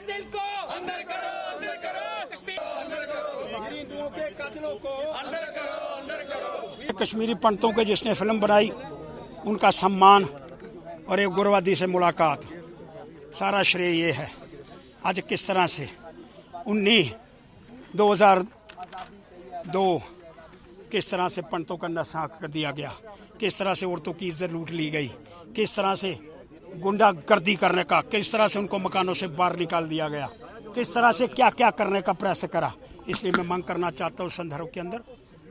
कातिल को अंदर करो अंदर करो हिंदुओं के कातिलों को अंदर करो। कश्मीरी पंडितों के जिसने फिल्म बनाई उनका सम्मान और एक गुरवादी से मुलाकात, सारा श्रेय ये है। आज किस तरह से 2002 किस तरह से पंडितों का नशा कर दिया गया, किस तरह से औरतों की इज्जत लूट ली गई, किस तरह से गुंडागर्दी करने का, किस तरह से उनको मकानों से बाहर निकाल दिया गया, किस तरह से क्या क्या करने का प्रयास करा। इसलिए मैं मांग करना चाहता हूँ संदर्भ के अंदर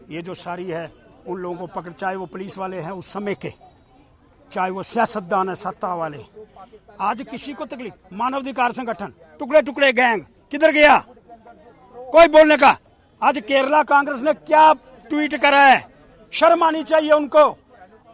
ये जो सारी है उन लोगों को पकड़, चाहे वो पुलिस वाले हैं उस समय के, चाहे वो सियासतदान है सत्ता वाले। आज किसी को तकलीफ, मानवाधिकार संगठन टुकड़े टुकड़े गैंग किधर गया, कोई बोलने का। आज केरला कांग्रेस ने क्या ट्वीट करा है, शर्म आनी चाहिए उनको।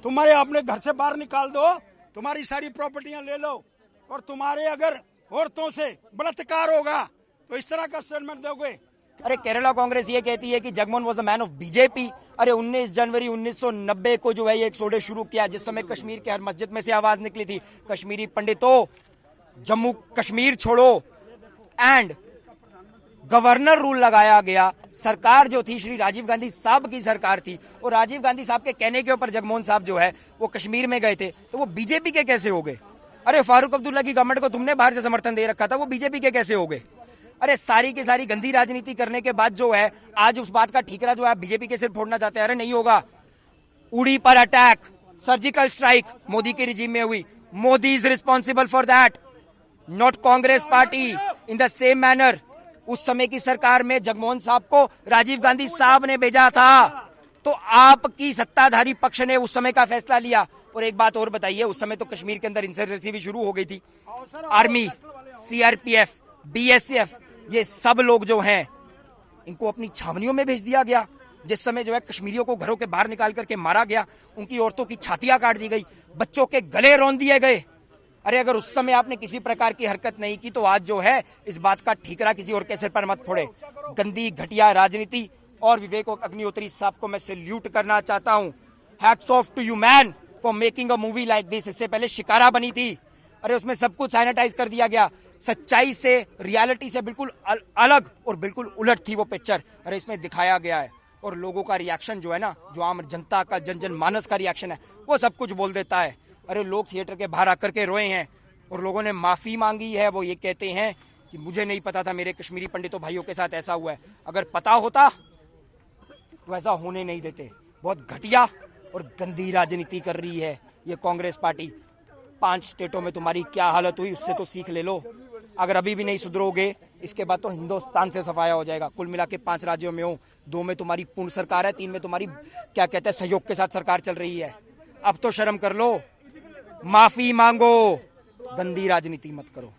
तुम्हारे अपने घर से बाहर निकाल दो, तुम्हारी सारी प्रॉपर्टियां ले लो, और तुम्हारे अगर औरतों से बलात्कार होगा तो इस तरह का स्टेटमेंट दोगे। अरे केरला कांग्रेस ये कहती है कि Jagmohan was the man of BJP. अरे 19 जनवरी 1990 को जो है ये एक सोडे शुरू किया, जिस समय कश्मीर के हर मस्जिद में से आवाज निकली थी, कश्मीरी पंडितों जम्मू कश्मीर छोड़ो, एंड गवर्नर रूल लगाया गया। सरकार जो थी श्री राजीव गांधी साहब की सरकार थी, और राजीव गांधी साहब के कहने के ऊपर जगमोहन साहब जो है वो कश्मीर में गए थे, तो वो बीजेपी के कैसे हो गए? अरे फारूक अब्दुल्ला की गवर्नमेंट को तुमने बाहर से समर्थन दे रखा था, वो बीजेपी के कैसे हो गए? अरे सारी की सारी गंदी राजनीति करने के बाद जो है आज उस बात का ठीकरा जो है बीजेपी के सिर फोड़ना चाहते हैं। अरे नहीं होगा। उड़ी पर अटैक, सर्जिकल स्ट्राइक मोदी के रिजीम में हुई, Modi is responsible for that, not Congress party. In the same manner उस समय की सरकार में जगमोहन साहब को राजीव गांधी साहब ने भेजा था, तो आपकी सत्ताधारी पक्ष ने उस समय का फैसला लिया। और एक बात और बताइए, उस समय तो कश्मीर के अंदर इंसर्जेंसी भी शुरू हो गई थी। आर्मी, सीआरपीएफ, बीएसएफ, ये सब लोग जो हैं इनको अपनी छावनियों में भेज दिया गया। जिस समय जो है कश्मीरियों को घरों के बाहर निकाल करके मारा गया, उनकी औरतों की छातियां काट दी गई, बच्चों के गले रौंद दिए गए। अरे अगर उस समय आपने किसी प्रकार की हरकत नहीं की तो आज जो है इस बात का ठीकरा किसी और के सिर पर मत फोड़े। गंदी घटिया राजनीति। और विवेक अग्निहोत्री साहब को मैं सैल्यूट करना चाहता हूं। Hats off to you man for making a movie like this. इससे पहले शिकारा बनी थी, अरे उसमें सब कुछ सैनिटाइज कर दिया गया, सच्चाई से रियलिटी से बिल्कुल अलग और बिल्कुल उलट थी वो पिक्चर। अरे इसमें दिखाया गया है, और लोगों का रिएक्शन जो है ना, जो आम जनता का जन मानस का रिएक्शन है, वो सब कुछ बोल देता है। अरे लोग थिएटर के बाहर आकर के रोए हैं, और लोगों ने माफी मांगी है। वो ये कहते हैं कि मुझे नहीं पता था मेरे कश्मीरी पंडितों भाइयों के साथ ऐसा हुआ है। अगर पता होता तो ऐसा होने नहीं देते। बहुत घटिया और गंदी राजनीति कर रही है ये कांग्रेस पार्टी। 5 स्टेटों में तुम्हारी क्या हालत हुई उससे तो सीख ले लो। अगर अभी भी नहीं सुधरोगे, इसके बाद तो हिंदुस्तान से सफाया हो जाएगा। कुल मिला के 5 राज्यों में हो, 2 में तुम्हारी पूर्ण सरकार है, 3 में तुम्हारी क्या कहते हैं सहयोग के साथ सरकार चल रही है। अब तो शर्म कर लो, माफी मांगो, गंदी राजनीति मत करो।